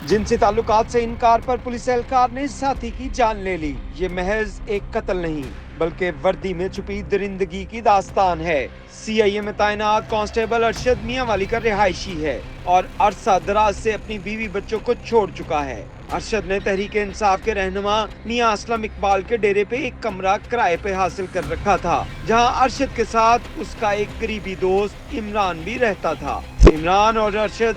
जिनसी ताल्लुकात से इनकार पर पुलिस एहलकार ने साथी की जान ले ली। ये महज एक कत्ल नहीं बल्कि वर्दी में छुपी दरिंदगी की दास्तान है। सीआईए में तैनात कांस्टेबल अरशद मियांवाली का रिहायशी है और अरसा दराज से अपनी बीवी बच्चों को छोड़ चुका है। अरशद ने तहरीक इंसाफ के रहनुमा मियां असलम इकबाल के डेरे पे एक कमरा किराए पे हासिल कर रखा था, जहां अरशद के साथ उसका एक करीबी दोस्त इमरान भी रहता था। इमरान और अरशद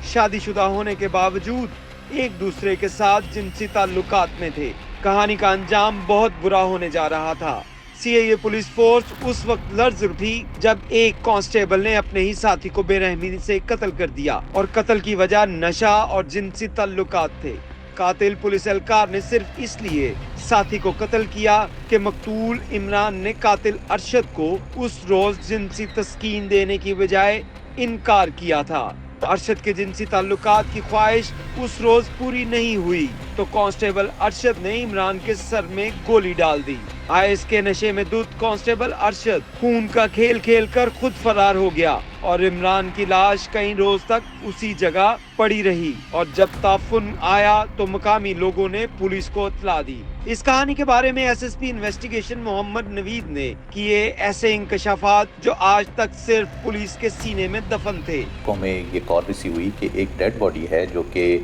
शादीशुदा होने के बावजूद एक दूसरे के साथ जिनसी ताल्लुकात में थे। कहानी का अंजाम बहुत बुरा होने जा रहा था। सीआईए पुलिस फोर्स उस वक्त लर्ज उठी जब एक कांस्टेबल ने अपने ही साथी को बेरहमी से कत्ल कर दिया और कत्ल की वजह नशा और जिनसी ताल्लुकात थे। कातिल पुलिस एहलकार ने सिर्फ इसलिए साथी को कत्ल किया कि मकतूल इमरान ने कातिल अरशद को उस रोज जिनसी तस्कीन देने की बजाय इनकार किया था। अरशद के जिनसी ताल्लुकात की ख्वाहिश उस रोज पूरी नहीं हुई तो कांस्टेबल अरशद ने इमरान के सर में गोली डाल दी। आइस के नशे में धुत कांस्टेबल अरशद खून का खेल खेल कर खुद फरार हो गया और इमरान की लाश कई रोज तक उसी जगह पड़ी रही और जब ताफुन आया तो मकामी लोगों ने पुलिस को इत्तला दी। इस कहानी के बारे में एसएसपी इन्वेस्टिगेशन मोहम्मद नवीद ने किए ऐसे इंकशाफात जो आज तक सिर्फ पुलिस के सीने में दफन थे। हमें ये कॉल रिसीव हुई कि एक डेड बॉडी है जो कि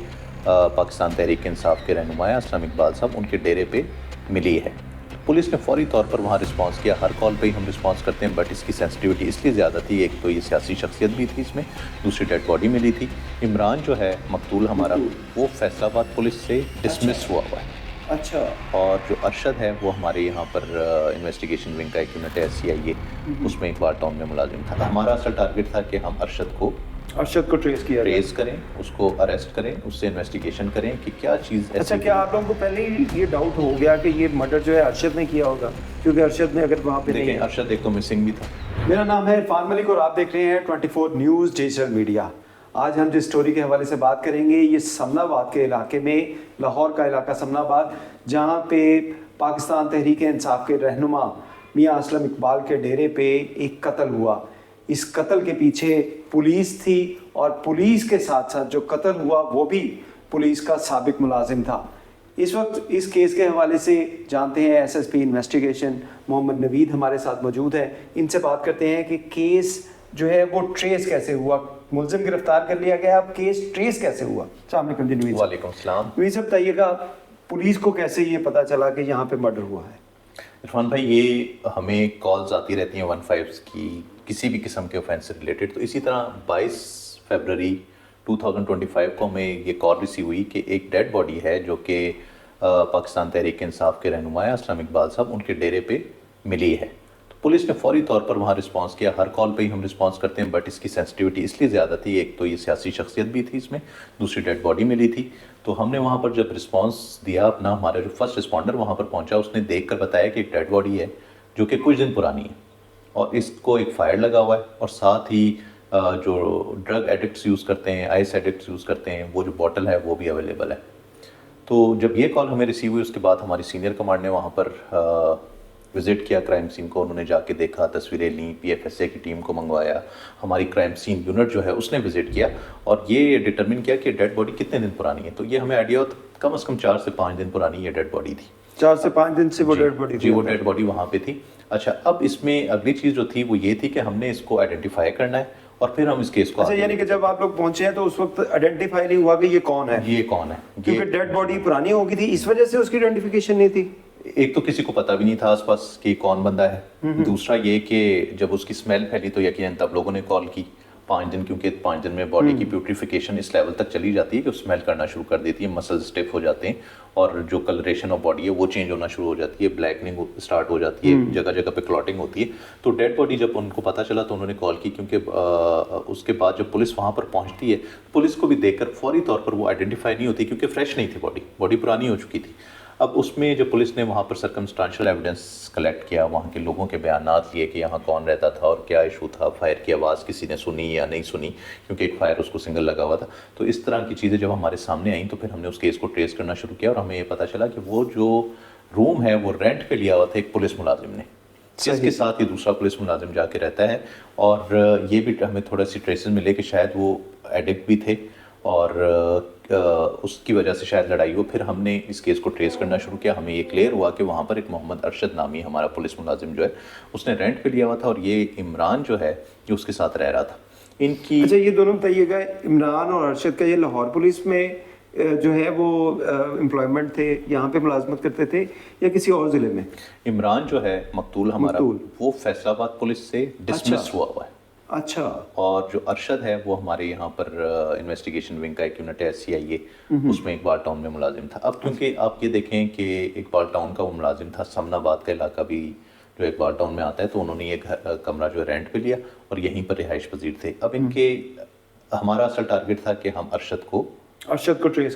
पाकिस्तान तहरीक इंसाफ के रहनुमा असलम इकबाल साहब उनके डेरे पे मिली है। पुलिस ने फौरी तौर पर वहाँ रिस्पांस किया। हर कॉल पे ही हम रिस्पांस करते हैं, बट इसकी सेंसिटिविटी इसलिए ज़्यादा थी। एक तो ये सियासी शख्सियत भी थी इसमें, दूसरी डेड बॉडी मिली थी। इमरान जो है मकतूल हमारा, वो फैसलाबाद पुलिस से डिसमिस हुआ है। अच्छा। और जो अरशद है वो हमारे यहाँ पर इन्वेस्टिगेशन विंग का एक यूनिट है सीआईए, उसमें इकबाल टाउन में मुलाजिम था। हमारा असल टारगेट था कि हम अरशद को ट्रेस करें, उसको अरेस्ट करें, उससे इन्वेस्टिगेशन करें कि क्या चीज़। अच्छा, क्या आप लोगों को पहले ही ये डाउट हो गया कि ये मर्डर जो है अरशद ने किया होगा? क्योंकि अरशद ने अगर वहाँ पे नहीं, अरशद एक तो मिसिंग भी था। मेरा नाम है इरफान मलिक और आप देख रहे हैं 24 न्यूज़ डिजिटल मीडिया। आज हम जिस स्टोरी के हवाले से बात करेंगे ये समनाबाद के इलाके में, लाहौर का इलाका समनाबाद, जहाँ पे पाकिस्तान तहरीक इंसाफ के रहनुमा मियां असलम इकबाल के डेरे पे एक कत्ल हुआ। इस कत्ल के पीछे पुलिस थी और पुलिस के साथ साथ जो कत्ल हुआ वो भी पुलिस का साबिक मुलाजिम था। इस वक्त इस केस के हवाले से जानते हैं एसएसपी इन्वेस्टिगेशन मोहम्मद नवीद हमारे साथ मौजूद है। इनसे बात करते हैं कि केस जो है वो ट्रेस कैसे हुआ, मुलजिम गिरफ्तार कर लिया गया, अब केस ट्रेस कैसे हुआ। अस्सलाम वालेकुम जी नवीद। वालेकुम सलाम। नवीद साहब बताइएगा, पुलिस को कैसे ये पता चला कि यहाँ पे मर्डर हुआ है? इरफान भाई, ये हमें कॉल्स आती रहती हैं 15 की किसी भी किस्म के ऑफेंस से रिलेटेड। तो इसी तरह 22 फरवरी 2025 को हमें ये कॉल रिसीव हुई कि एक डेड बॉडी है जो कि पाकिस्तान तहरीक इंसाफ के रहनुमा असलम इकबाल साहब उनके डेरे पे मिली है। तो पुलिस ने फौरी तौर पर वहाँ रिस्पांस किया। हर कॉल पे ही हम रिस्पांस करते हैं, बट इसकी सेंसिटिविटी इसलिए ज़्यादा थी। एक तो ये सियासी शख्सियत भी थी इसमें, दूसरी डेड बॉडी मिली थी। तो हमने वहाँ पर जब रिस्पांस दिया अपना, हमारा जो फर्स्ट रिस्पॉन्डर वहाँ पर पहुँचा, उसने देख कर बताया कि एक डेड बॉडी है जो कि कुछ दिन पुरानी है और इसको एक फायर लगा हुआ है और साथ ही जो ड्रग एडिक्ट्स यूज़ करते हैं, आइस एडिक्ट्स यूज़ करते हैं, वो जो बॉटल है वो भी अवेलेबल है। तो जब ये कॉल हमें रिसीव हुई उसके बाद हमारी सीनियर कमांड ने वहाँ पर विज़िट किया क्राइम सीन को। उन्होंने जाके देखा, तस्वीरें ली, पीएफएसए की टीम को मंगवाया, हमारी क्राइम सीन यूनिट जो है उसने विज़िट किया और ये डिटरमिन किया कि डेड बॉडी कितने दिन पुरानी है। तो ये हमें आइडिया हो कम से कम 4 से 5 दिन पुरानी ये डेड बॉडी थी। 4 से 5 दिन से वो डेड बॉडी जी, वो डेड बॉडी वहाँ पे थी। अच्छा, अब इसमें अगली चीज़ जो थी वो ये थी कि हमने इसको आइडेंटिफाई करना है और फिर हम इस केस को। अच्छा, यानी कि जब आप लोग पहुंचे हैं तो उस वक्त आइडेंटिफाई नहीं हुआ कि ये कौन है? ये कौन है, क्योंकि डेड बॉडी पुरानी हो गई थी, इस वजह से उसकी आइडेंटिफिकेशन नहीं थी। एक तो किसी को पता भी नहीं था आसपास कि कौन बंदा है। दूसरा ये कि जब उसकी स्मेल फैली तो यकीनन तब लोगों ने कॉल की। 5 दिन, क्योंकि 5 दिन में बॉडी की प्यूरिफिकेशन इस लेवल तक चली जाती है कि स्मेल करना शुरू कर देती है, मसल स्टिफ हो जाते हैं और जो कलरेशन ऑफ बॉडी है वो चेंज होना शुरू हो जाती है, ब्लैकनिंग स्टार्ट हो जाती है, जगह जगह पे क्लॉटिंग होती है। तो डेड बॉडी जब उनको पता चला तो उन्होंने कॉल की, क्योंकि उसके बाद जब पुलिस वहाँ पर पहुँचती है, पुलिस को भी देखकर फौरी तौर पर वो आइडेंटिफाई नहीं होती क्योंकि फ्रेश नहीं थी बॉडी पुरानी हो चुकी थी। अब उसमें जब पुलिस ने वहाँ पर सर्कमस्टांशियल एविडेंस कलेक्ट किया, वहाँ के लोगों के बयानात लिए कि यहाँ कौन रहता था और क्या इशू था, फायर की आवाज़ किसी ने सुनी या नहीं सुनी, क्योंकि एक फायर उसको सिंगल लगा हुआ था। तो इस तरह की चीज़ें जब हमारे सामने आई तो फिर हमने उस केस को ट्रेस करना शुरू किया और हमें ये पता चला कि वो जो रूम है वो रेंट पे लिया हुआ था एक पुलिस मुलाजिम ने, जिसके साथ ही दूसरा पुलिस मुलाजिम जाके रहता है। और ये भी हमें थोड़ा सी ट्रेसेस मिले कि शायद वो एडिक्ट भी थे और اس کی وجہ سے شاید لڑائی ہو. پھر ہم نے اس کیس کو ٹریس کرنا شروع کیا. ہمیں یہ کلیئر ہوا کہ وہاں پر ایک محمد ارشد نامی ہمارا پولیس ملازم جو ہے اس نے رینٹ پہ لیا ہوا تھا اور یہ عمران جو ہے یہ اس کے ساتھ رہ رہا تھا. ان کی اچھا یہ دونوں بتائیے گا، عمران اور ارشد کا یہ لاہور پولیس میں جو ہے وہ امپلائمنٹ تھے، یہاں پہ ملازمت کرتے تھے یا کسی اور ضلع میں؟ عمران جو ہے مقتول ہمارا وہ فیصل آباد پولیس سے ڈسمس ہوا ہوا ہے. اچھا. اور جو ارشد ہے وہ ہمارے یہاں پر انویسٹیگیشن ونگ کا ایک یونٹ ہے CIA، اس میں اقبال ٹاؤن میں ملازم تھا. اب کیونکہ آپ یہ دیکھیں کہ اقبال ٹاؤن کا وہ ملازم تھا، سمن آباد کا علاقہ بھی جو اقبال ٹاؤن میں آتا ہے، تو انہوں نے یہ کمرہ جو رینٹ پہ لیا اور یہیں پر رہائش پذیر تھے. اب ان کے ہمارا اصل ٹارگٹ تھا کہ ہم ارشد کو ٹریس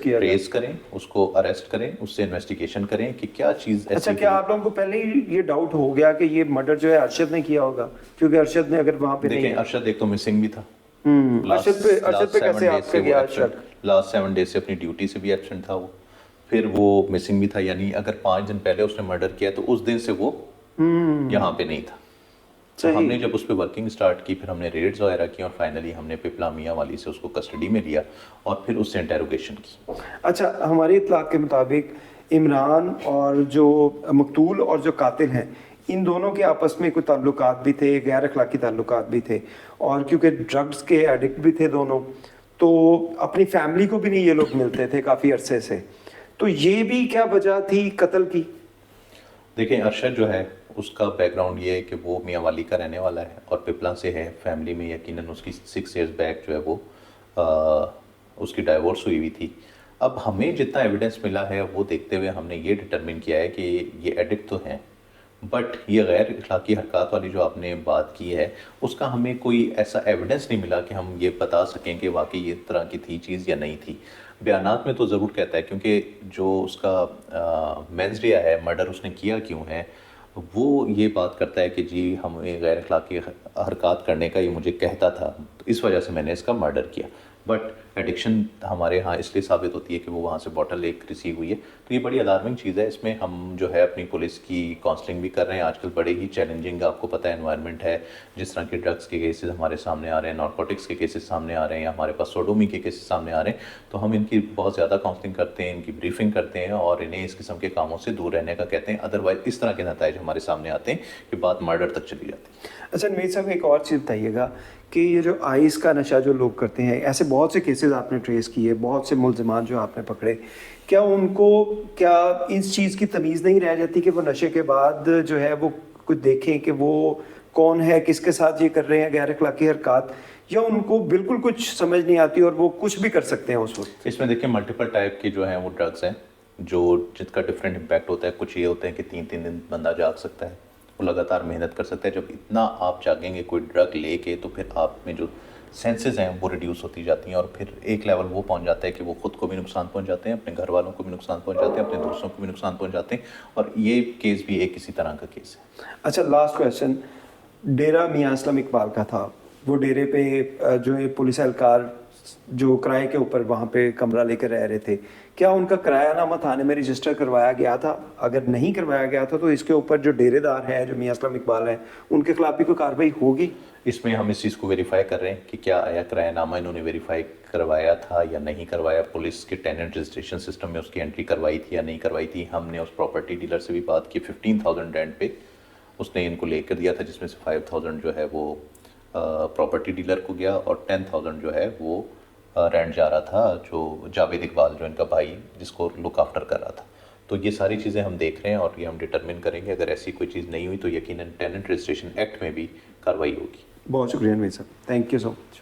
کریں، اس کو اریسٹ کریں، اس سے انویسٹیگیشن کریں کہ کیا چیز ایسی. اچھا کیا آپ لوگوں کو پہلے ہی یہ ڈاؤٹ ہو گیا کہ یہ مرڈر جو ہے ارشد نے کیا ہوگا؟ کیونکہ ارشد نے اگر وہاں پہ دیکھیں ارشد ایک تو مسنگ بھی تھا. ارشد پہ کیسے آپ کا گیا شک؟ لاسٹ 7 days سے اپنی ڈیوٹی سے بھی ایبسنٹ تھا وہ. پھر وہ مسنگ بھی تھا، یعنی اگر 5 دن پہلے اس نے مرڈر کیا تو اس دن سے وہ یہاں پہ نہیں تھا. ہم نے جب اس پہ ورکنگ سٹارٹ کی، پھر ہم نے ریڈز وغیرہ کی اور فائنلی ہم نے پپلا میاں والی سے اس کو کسٹڈی میں لیا اور پھر اس سے انٹیروگیشن کی. اچھا ہماری اطلاعات کے مطابق عمران اور جو مقتول اور جو قاتل ہیں ان دونوں کے آپس میں کوئی تعلقات بھی تھے، غیر اخلاقی تعلقات بھی تھے، اور کیونکہ ڈرگز کے ایڈکٹ بھی تھے دونوں، تو اپنی فیملی کو بھی نہیں یہ لوگ ملتے تھے کافی عرصے سے. تو یہ بھی کیا وجہ تھی قتل کی؟ دیکھیں ارشد جو ہے اس کا بیک گراؤنڈ یہ ہے کہ وہ میاں والی کا رہنے والا ہے اور پپلا سے ہے. فیملی میں یقیناً اس کی 6 years بیک جو ہے وہ اس کی ڈائیورس ہوئی ہوئی تھی. اب ہمیں جتنا ایویڈنس ملا ہے وہ دیکھتے ہوئے ہم نے یہ ڈٹرمن کیا ہے کہ یہ ایڈکٹ تو ہیں، بٹ یہ غیر اخلاقی حرکات والی جو آپ نے بات کی ہے اس کا ہمیں کوئی ایسا ایویڈنس نہیں ملا کہ ہم یہ بتا سکیں کہ واقعی یہ طرح کی تھی چیز یا نہیں تھی. بیانات میں تو ضرور کہتا ہے، کیونکہ جو اس کا مینز ریا ہے مرڈر اس نے کیا کیوں ہے، وہ یہ بات کرتا ہے کہ جی ہمیں غیر اخلاقی حرکات کرنے کا یہ مجھے کہتا تھا، تو اس وجہ سے میں نے اس کا مرڈر کیا. بٹ ایڈکشن ہمارے ہاں اس لیے ثابت ہوتی ہے کہ وہ وہاں سے بوٹل ایک ریسیو ہوئی ہے. تو یہ بڑی الارمنگ چیز ہے. اس میں ہم جو ہے اپنی پولیس کی کاؤنسلنگ بھی کر رہے ہیں. آج کل بڑے ہی چیلنجنگ آپ کو پتہ ہے انوائرمنٹ ہے، جس طرح کے ڈرگس کے کیسز ہمارے سامنے آ رہے ہیں، نارکوٹکس کے کیسز سامنے آ رہے ہیں، ہمارے پاس سوڈومی کے کیسز سامنے آ رہے ہیں. تو ہم ان کی بہت زیادہ کاؤنسلنگ کرتے ہیں، ان کی بریفنگ کرتے ہیں اور انہیں اس قسم کے کاموں سے دور رہنے کا کہتے ہیں. ادروائز اس طرح کے نتائج ہمارے سامنے آتے ہیں کہ بات مرڈر تک چلی جاتی ہے. اچھا نوید صاحب ایک اور چیز بتائیے گا کہ یہ جو آئس کا نشہ جو لوگ کرتے ہیں، ایسے بہت سے کیسز آپ نے ٹریس کیے، بہت سے ملزمان جو آپ نے پکڑے، کیا ان کو کیا اس چیز کی تمیز نہیں رہ جاتی کہ وہ نشے کے بعد جو ہے وہ کچھ دیکھیں کہ وہ کون ہے، کس کے ساتھ یہ کر رہے ہیں غیر اخلاقی حرکات، یا ان کو بالکل کچھ سمجھ نہیں آتی اور وہ کچھ بھی کر سکتے ہیں اس وقت؟ اس میں دیکھیں ملٹیپل ٹائپ کے جو ہیں وہ ڈرگس ہیں جو جس کا ڈفرینٹ امپیکٹ ہوتا ہے. کچھ یہ ہوتے ہیں کہ 3 دن بندہ جاگ سکتا ہے، وہ لگاتار محنت کر سکتا ہے. جب اتنا آپ جاگیں گے کوئی ڈرگ لے کے تو پھر آپ میں جو سینسز ہیں وہ ریڈیوس ہوتی جاتی ہیں اور پھر ایک لیول وہ پہنچ جاتا ہے کہ وہ خود کو بھی نقصان پہنچاتے ہیں، اپنے گھر والوں کو بھی نقصان پہنچاتے ہیں، اپنے دوستوں کو بھی نقصان پہنچاتے ہیں. اور یہ کیس بھی ایک اسی طرح کا کیس ہے. اچھا لاسٹ کویشچن، ڈیرہ میاں اسلم اقبال کا تھا، وہ ڈیرے پہ جو پولیس اہلکار جو کرائے کے اوپر وہاں پہ کمرہ لے کر رہ رہے تھے، کیا ان کا کرایہ نامہ تھانے میں رجسٹر کروایا گیا تھا؟ اگر نہیں کروایا گیا تھا تو اس کے اوپر جو ڈیرے دار ہیں جو میاں اسلم اقبال ہیں ان کے خلاف بھی کوئی کارروائی ہوگی؟ اس میں ہم اس چیز کو ویریفائی کر رہے ہیں کہ کیا آیا کرایہ نامہ انہوں نے ویریفائی کروایا تھا یا نہیں کروایا. پولیس کے ٹیننٹ رجسٹریشن سسٹم میں اس کی انٹری کروائی تھی یا نہیں کروائی تھی. ہم نے اس پراپرٹی ڈیلر سے بھی بات کی. 15,000 رینٹ پہ اس نے ان کو لے کر دیا تھا، جس میں سے 5,000 جو ہے وہ پراپرٹی ڈیلر کو گیا اور 10,000 جو ہے وہ رینٹ جا رہا تھا جو جاوید اقبال جو ان کا بھائی جس کو لک آفٹر کر رہا تھا. تو یہ ساری چیزیں ہم دیکھ رہے ہیں اور یہ ہم ڈٹرمن کریں گے. اگر ایسی کوئی چیز نہیں ہوئی تو یقیناً ٹیننٹ رجسٹریشن ایکٹ میں بھی کارروائی ہوگی. بہت شکریہ نوید صاحب، تھینک یو سو مچ.